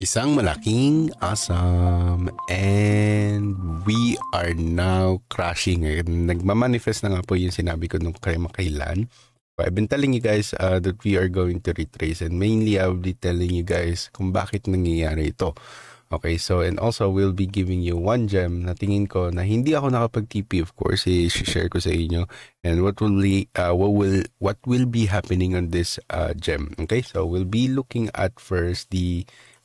Isang malaking awesome and we are now crashing. Nagmamanifest na nga po yung sinabi ko nung kailan. I've been telling you guys that we are going to retrace, and mainly I'll be telling you guys kung bakit nangyayari ito. Okay, so and also we'll be giving you one gem na tingin ko na hindi ako nakapag-TP, of course, i-share ko sa inyo, and what will be happening on this gem. Okay, so we'll be looking at first the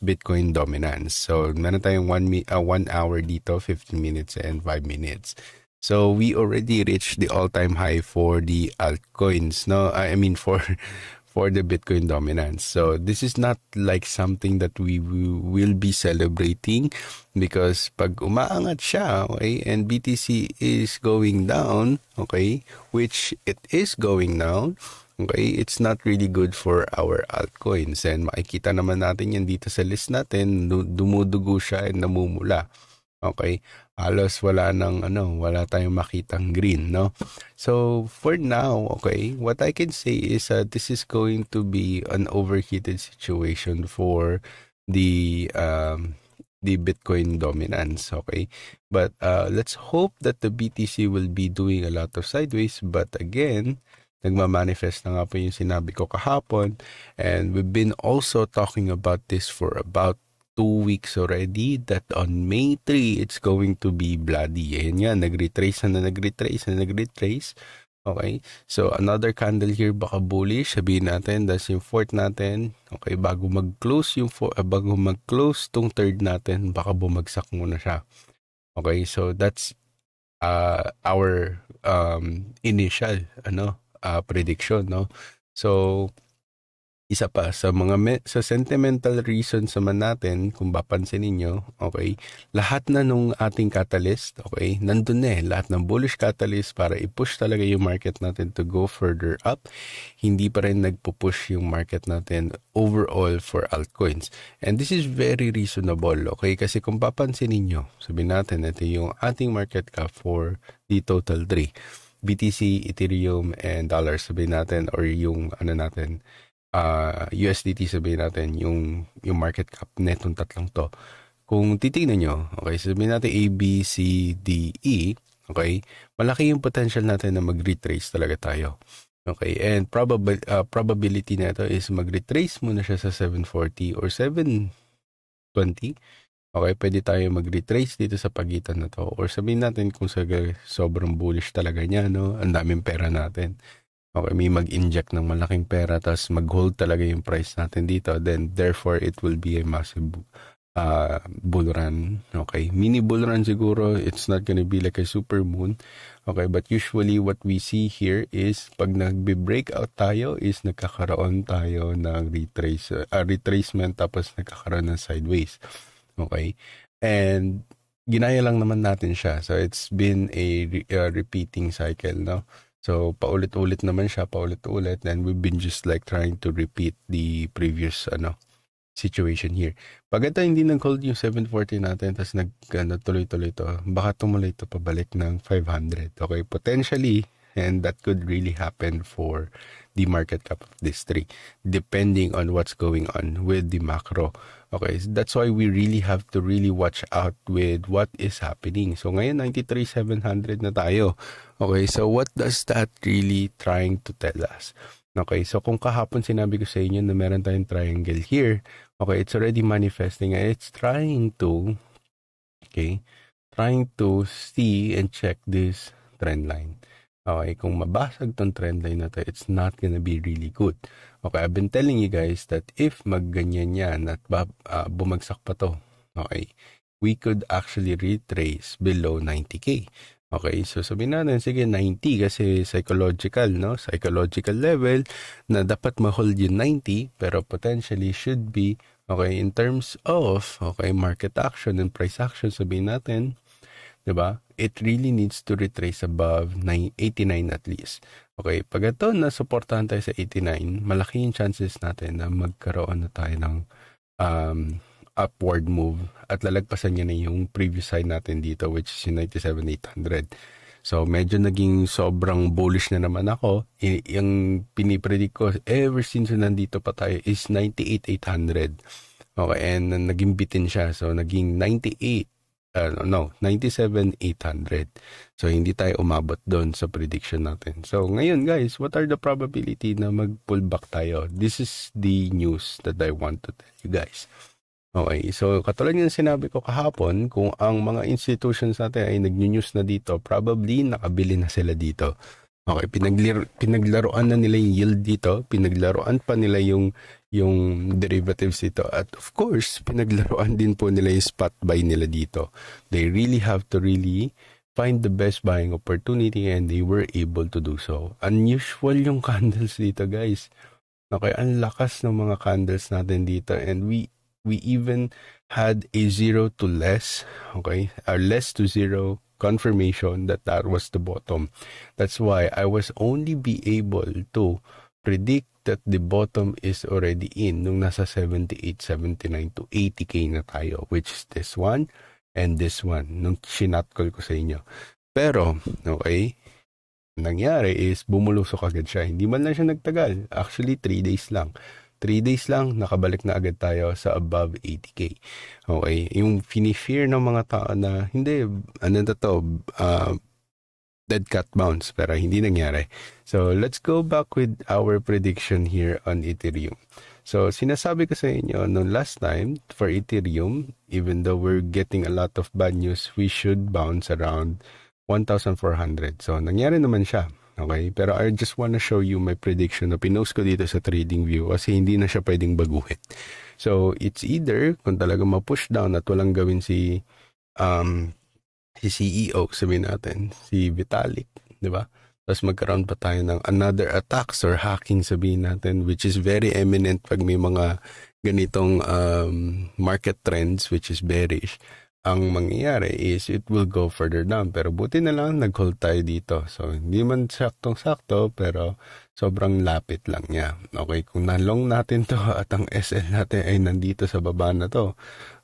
Bitcoin dominance. So meron tayong 1 hour dito, 15 minutes and 5 minutes. So we already reached the all-time high for the altcoins, no? I mean for the Bitcoin dominance. So this is not like something that we will be celebrating, because pag umaangat siya, okay, and BTC is going down, okay, which it is going down, okay, it's not really good for our altcoins. And makikita naman natin yan dito sa list natin, dumudugo siya and namumula. Okay, halos wala tayong makitang green, no? So for now, okay, what I can say is this is going to be an overheated situation for the Bitcoin dominance, okay? But let's hope that the BTC will be doing a lot of sideways. But again, nagmamanifest na nga po yung sinabi ko kahapon, and we've been also talking about this for about 2 weeks already, that on May 3, it's going to be bloody. Ayan yan, nag-retrace. Okay, so another candle here, baka bullish, sabihin natin, that's yung fourth natin. Okay, bago mag-close tong third natin, baka bumagsak muna siya. Okay, so that's our initial prediction, no? So isa pa sa mga sa sentimental reasons naman natin, kung papansin niyo, okay, lahat na nung ating catalyst, okay, nandun na lahat ng bullish catalyst para i-push talaga yung market natin to go further up. Hindi pa rin nagpo-push yung market natin overall for altcoins. And this is very reasonable, okay, kasi kung papansin niyo, sabihin natin, ito yung ating market cap for the total 3. BTC, Ethereum, and dollars, sabihin natin, or yung USDT, sabihin natin, yung market cap netong tatlong to. Kung titingnan nyo, okay, sabihin natin A, B, C, D, E, okay, malaki yung potential natin na mag-retrace talaga tayo. Okay, and probability na ito is mag-retrace muna siya sa 740 or 720. Okay, pwede tayo mag-retrace dito sa pagitan na to. Or sabihin natin kung sobrang bullish talaga niya, no? Ang daming pera natin. Okay, may mag-inject ng malaking pera, tapos mag-hold talaga yung price natin dito. Then, therefore, it will be a massive bull run. Okay, mini bull run siguro. It's not gonna be like a super moon. Okay, but usually what we see here is pag nagbe-breakout tayo is nagkakaroon tayo ng retracement, tapos nagkakaroon ng sideways. Okay, and ginaya lang naman natin siya. So, it's been a repeating cycle, no? So, paulit-ulit naman siya, and we've been just like trying to repeat the previous situation here. Pag ito hindi nag-hold yung 740 natin, tapos tuloy-tuloy to, baka tumuloy ito pabalik ng 500. Okay, potentially, and that could really happen for the market cap of this 3, depending on what's going on with the macro. Okay, so that's why we really have to really watch out with what is happening. So ngayon 93,700 na tayo. Okay, so what does that really trying to tell us? Okay, so kung kahapon sinabi ko sa inyo na meron tayong triangle here, okay, it's already manifesting, and it's trying to see and check this trend line. Okay, kung mabasag tong trend line na to, it's not gonna be really good. Okay, I've been telling you guys that if magganyan yan at bumagsak pa to, okay, we could actually retrace below 90K. Okay, so sabihin natin, sige, 90 kasi psychological, no? Psychological level na dapat ma-hold yung 90, pero potentially should be, okay, in terms of, okay, market action and price action, sabihin natin, diba? It really needs to retrace above 89 at least. Okay, pag ito na-supportahan tayo sa 89, malaki yung chances natin na magkaroon na tayo ng upward move at lalagpasan niya na yung previous high natin dito, which is yung 97,800. So, medyo naging sobrang bullish na naman ako. Yung pinipredict ko ever since nandito pa tayo is 98,800. Okay, and naging bitin siya. So, naging 97,800. So, hindi tayo umabot doon sa prediction natin. So, ngayon guys, what are the probability na mag-pullback tayo? This is the news that I want to tell you guys. Okay, so katulad ng sinabi ko kahapon, kung ang mga institutions natin ay nag-news na dito, probably nakabili na sila dito. Okay, pinaglaruan na nila yung yield dito, pinaglaruan pa nila yung derivatives dito, at of course, pinaglaruan din po nila yung spot buy nila dito. They really have to really find the best buying opportunity and they were able to do so. Unusual yung candles dito guys. Okay, ang lakas ng mga candles natin dito, and we even had a 0 to less, okay, or less to 0 confirmation that was the bottom. That's why I was only be able to predict that the bottom is already in nung nasa 78, 79 to 80k na tayo, which is this one and this one, nung sinatcall ko sa inyo. Pero, okay, nangyari is bumulusok agad siya. Hindi man lang siya nagtagal. Actually, 3 days lang. 3 days lang, nakabalik na agad tayo sa above 80k. Okay, yung fini-fear ng mga tao na, hindi, ano na to, dead cat bounce, pero hindi nangyari. So, let's go back with our prediction here on Ethereum. So, sinasabi ko sa inyo, no last time, for Ethereum, even though we're getting a lot of bad news, we should bounce around 1,400. So, nangyari naman siya. Okay, pero I just wanna show you my prediction na pinost ko dito sa TradingView kasi hindi na siya pwedeng baguhin. So, it's either kung talagang ma-push down at walang gawin si CEO, sabihin natin, si Vitalik, di ba? Tapos magkaroon pa tayo ng another attacks or hacking, sabihin natin, which is very eminent pag may mga ganitong market trends which is bearish. Ang mangyayari is it will go further down. Pero buti na lang nag-hold tayo dito. So, hindi man saktong-sakto, pero sobrang lapit lang niya. Okay, kung nalong natin to at ang SL natin ay nandito sa baba na to,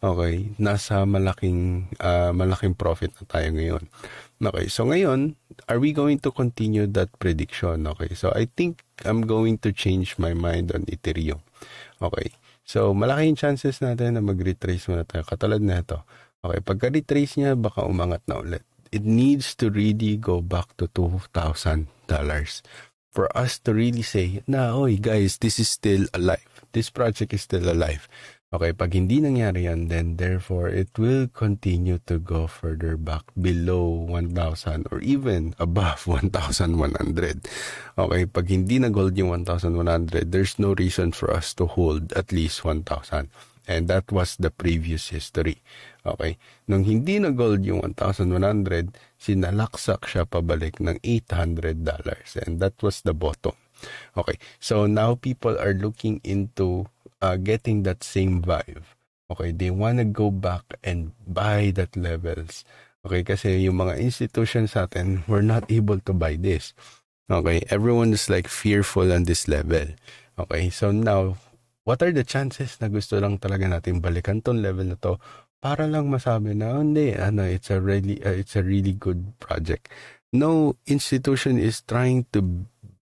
okay, nasa malaking profit na tayo ngayon. Okay, so ngayon, are we going to continue that prediction? Okay, so I think I'm going to change my mind on Ethereum. Okay, so malaking chances natin na mag-retrace muna tayo. Katulad na ito. Okay, pagka-retrace niya, baka umangat na ulit. It needs to really go back to $2,000 for us to really say, na, oy guys, this is still alive. This project is still alive. Okay, pag hindi nangyari yan, then therefore, it will continue to go further back below 1,000 or even above 1,100. Okay, pag hindi nag-hold yung 1,100, there's no reason for us to hold at least 1,000. And that was the previous history. Okay? Nung hindi nag-gold yung 1,100, sinalaksak siya pabalik ng $800. And that was the bottom. Okay? So now people are looking into getting that same vibe. Okay? They wanna go back and buy that levels. Okay? Kasi yung mga institutions natin were not able to buy this. Okay? Everyone is like fearful on this level. Okay? So now, what are the chances na gusto lang talaga natin balikan tong level na to para lang masabi na hindi, it's a really good project. No institution is trying to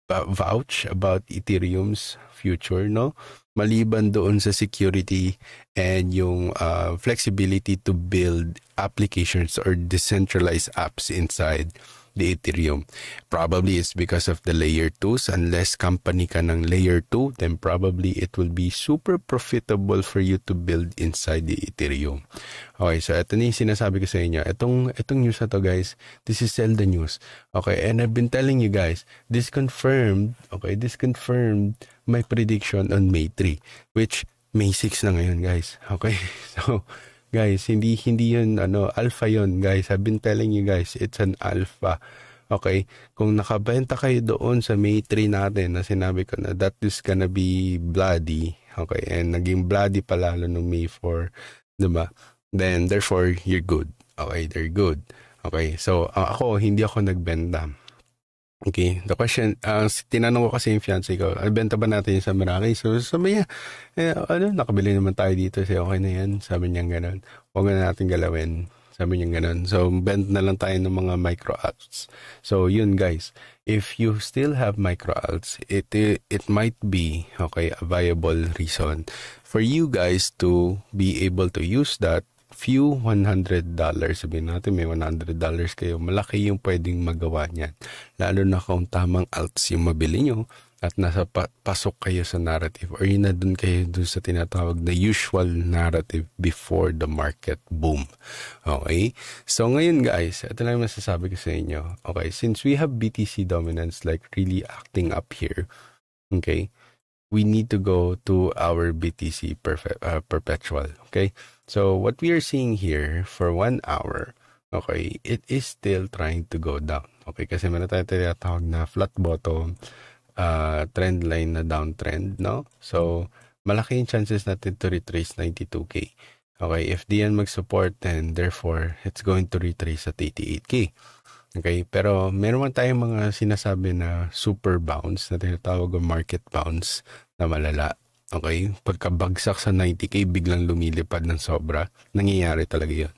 vouch about Ethereum's future, no? Maliban doon sa security and yung flexibility to build applications or decentralized apps inside the Ethereum. Probably it's because of the layer 2s. Unless company ka ng layer 2, then probably it will be super profitable for you to build inside the Ethereum. Okay, so ito na yung sinasabi ko sa inyo. Itong news na to guys, this is Zelda news. Okay, and I've been telling you guys, this confirmed my prediction on May 3, which May 6 na ngayon guys. Okay, so guys, hindi yun, alpha yun, guys. I've been telling you guys, it's an alpha. Okay? Kung nakabenta kayo doon sa May 3 natin, na sinabi ko na that is gonna be bloody. Okay? And naging bloody pa lalo nung May 4. Diba? Then, therefore, you're good. Okay? They're good. Okay? So, hindi ako nagbenta. Okay, the question, tinanong ko kasi yung fiancé ko, benta ba natin yung sa Meraki? So sabi niya, nakabili naman tayo dito. Say, okay na yan. Sabi niya gano'n. Huwag na natin galawin. Sabi niya ganun. So, bend na lang tayo ng mga micro alts. So, yun guys. If you still have micro alts, it might be, okay, a viable reason for you guys to be able to use that few $100. Sabihin natin may $100 kayo. Malaki yung pwedeng magawa niyan. Lalo na kung tamang alts yung mabili nyo at nasa pasok kayo sa narrative or yun na dun kayo dun sa tinatawag na usual narrative before the market boom. Okay? So ngayon guys, ito lang masasabi ko sa inyo. Okay, since we have BTC dominance like really acting up here, okay, we need to go to our BTC perpetual. Okay? So what we are seeing here for 1 hour, okay, it is still trying to go down. Okay, kasi meron tayo tinatawag na flat bottom, trend line na downtrend, no? So, malaki yung chances natin to retrace 92K. Okay, if di yan mag-support, then therefore, it's going to retrace at 88K. Okay, pero meron tayong mga sinasabi na super bounce na tinatawag ang market bounce na malala. Okay, pagkabagsak sa 90K, biglang lumilipad ng sobra. Nangyayari talaga yun.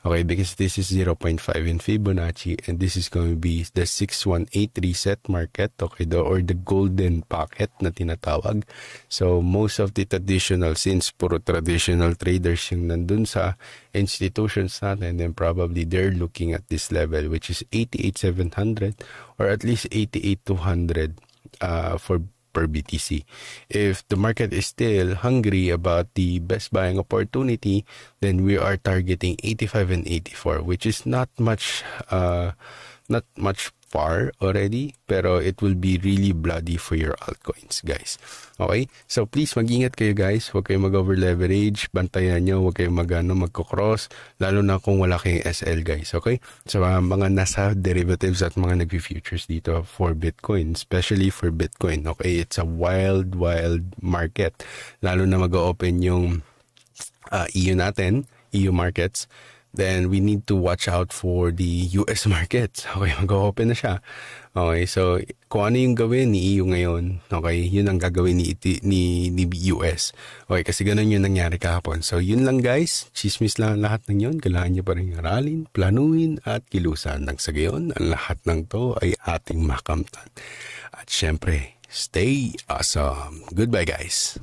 Okay, because this is 0.5 in Fibonacci and this is going to be the 618 reset market, okay, or the golden pocket na tinatawag. So, most of the traditional, since puro traditional traders yung nandun sa institutions natin, then probably they're looking at this level, which is 88,700 or at least 88,200 for per BTC. If the market is still hungry about the best buying opportunity, then we are targeting 85 and 84, which is not much far already, pero it will be really bloody for your altcoins, guys. Okay? So please mag-ingat kayo guys, huwag kayong mag-over leverage, bantayan nyo, huwag kayong magko-cross, lalo na kung wala kayong SL guys, okay? So mga nasa derivatives at mga nag-futures dito for Bitcoin, especially for Bitcoin, okay? It's a wild market, lalo na mag-open yung EU natin, EU markets. Then we need to watch out for the US markets. Okay, mag-open na siya. Okay, so kung ano yung gawin ni EU ngayon, okay, yun ang gagawin ni US. Okay, kasi ganun yung nangyari kahapon. So yun lang guys, chismis lang lahat ng yun. Kailangan nyo pa rin aralin, planuhin at kilusan. Nang sa gayon, ang lahat ng to ay ating makamtan. At syempre, stay awesome. Goodbye guys.